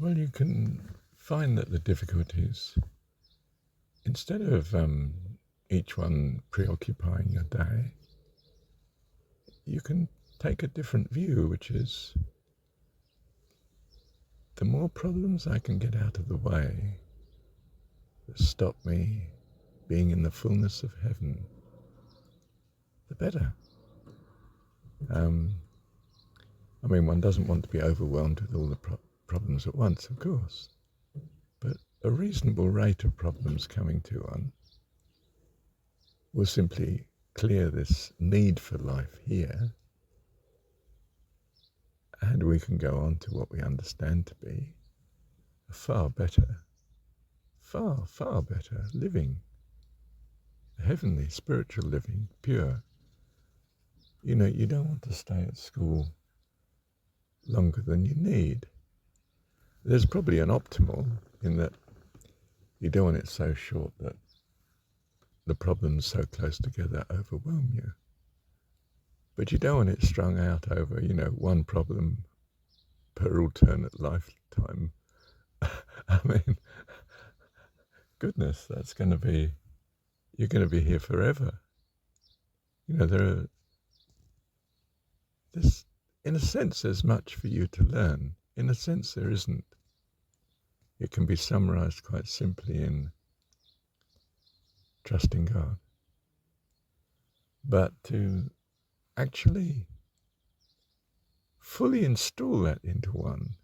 Well, you can find that the difficulties, instead of each one preoccupying your day, you can take a different view, which is the more problems I can get out of the way that stop me being in the fullness of heaven, the better. I mean, one doesn't want to be overwhelmed with all the problems at once, of course, but a reasonable rate of problems coming to one will simply clear this need for life here, and we can go on to what we understand to be a far better, far better living, a heavenly, spiritual living, pure. You know, you don't want to stay at school longer than you need. There's probably an optimal in that you don't want it so short that the problems so close together overwhelm you. But you don't want it strung out over, one problem per alternate lifetime. I mean, goodness, you're going to be here forever. In a sense, there's much for you to learn. In a sense, there isn't. It can be summarized quite simply in trusting God. But to actually fully install that into one,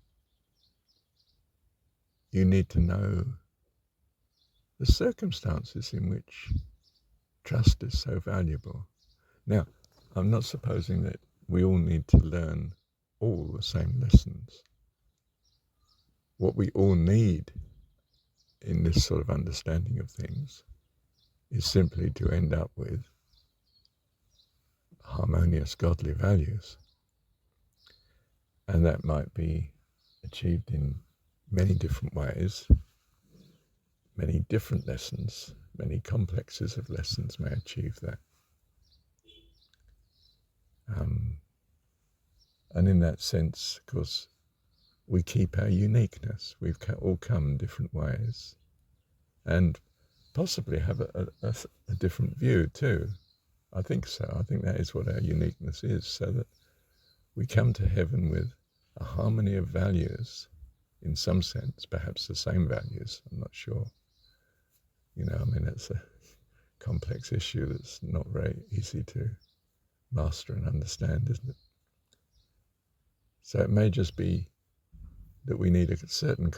you need to know the circumstances in which trust is so valuable. Now, I'm not supposing that we all need to learn all the same lessons. What we all need in this sort of understanding of things is simply to end up with harmonious godly values. And that might be achieved in many different ways, many different lessons, many complexes of lessons may achieve that. And in that sense, of course, we keep our uniqueness. We've all come different ways and possibly have a different view too. I think so. I think that is what our uniqueness is, so that we come to heaven with a harmony of values, in some sense, perhaps the same values, I'm not sure. It's a complex issue that's not very easy to master and understand, isn't it? So it may just be that we need a certain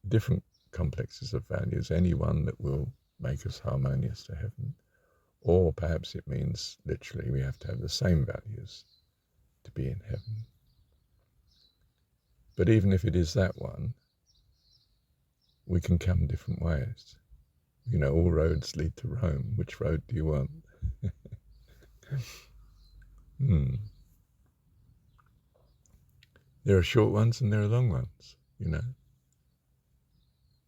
different complexes of values, any one that will make us harmonious to heaven. Or perhaps it means literally we have to have the same values to be in heaven. But even if it is that one, we can come different ways. All roads lead to Rome. Which road do you want? There are short ones and there are long ones,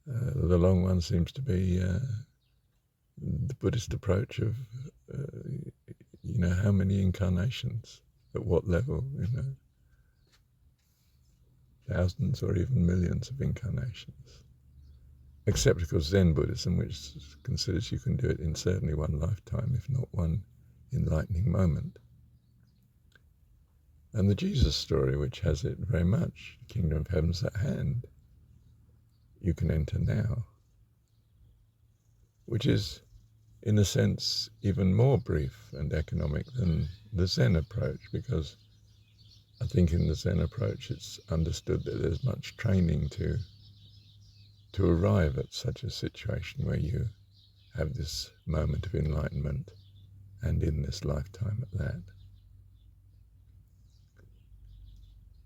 The long one seems to be the Buddhist approach of, how many incarnations, at what level, thousands or even millions of incarnations. Except, of course, Zen Buddhism, which considers you can do it in certainly one lifetime, if not one enlightening moment. And the Jesus story, which has it very much, the kingdom of heaven's at hand. You can enter now. Which is, in a sense, even more brief and economic than the Zen approach, because I think in the Zen approach it's understood that there's much training to arrive at such a situation where you have this moment of enlightenment, and in this lifetime at that.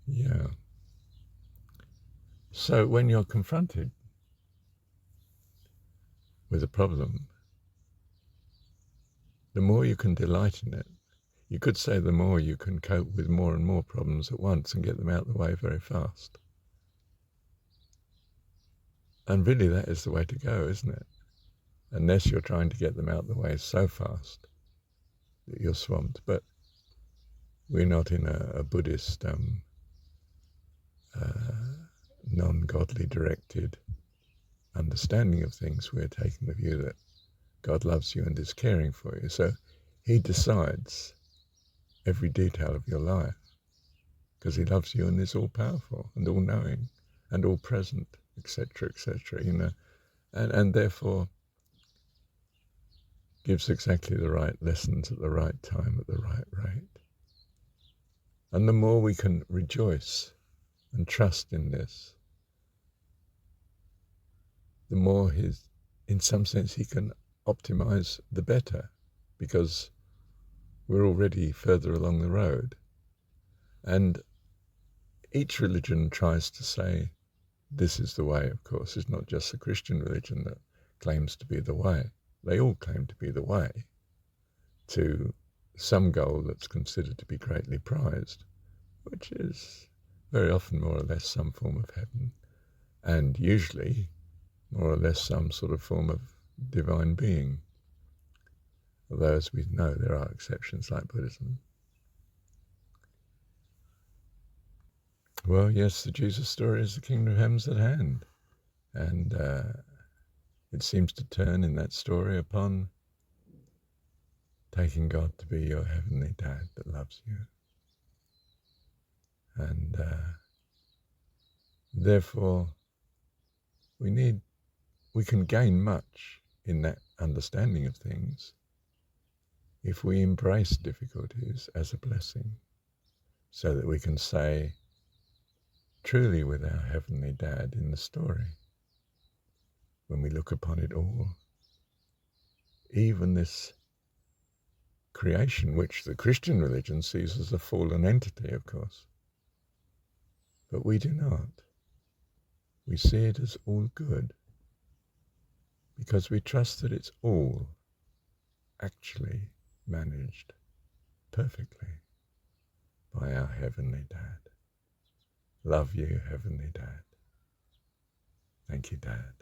Yeah. So when you're confronted with a problem, the more you can delight in it, you could say the more you can cope with more and more problems at once and get them out of the way very fast. And really that is the way to go, isn't it? Unless you're trying to get them out of the way so fast that you're swamped. But we're not in a Buddhist non-godly directed understanding of things, we're taking the view that God loves you and is caring for you. So he decides every detail of your life because he loves you and is all-powerful and all-knowing and all-present, etc., etc., and therefore gives exactly the right lessons at the right time at the right rate. And the more we can rejoice and trust in this, the more in some sense, he can optimize the better, because we're already further along the road. And each religion tries to say, this is the way, of course. It's not just the Christian religion that claims to be the way. They all claim to be the way to some goal that's considered to be greatly prized, which is very often more or less some form of heaven, and usually more or less some sort of form of divine being. Although, as we know, there are exceptions like Buddhism. Well, yes, the Jesus story is the kingdom of heaven's at hand. And it seems to turn in that story upon taking God to be your heavenly dad that loves you. And therefore, we can gain much in that understanding of things if we embrace difficulties as a blessing, so that we can say, truly with our heavenly dad in the story, when we look upon it all, even this creation, which the Christian religion sees as a fallen entity, of course, but we do not. We see it as all good, because we trust that it's all actually managed perfectly by our heavenly dad. Love you, heavenly dad. Thank you, Dad.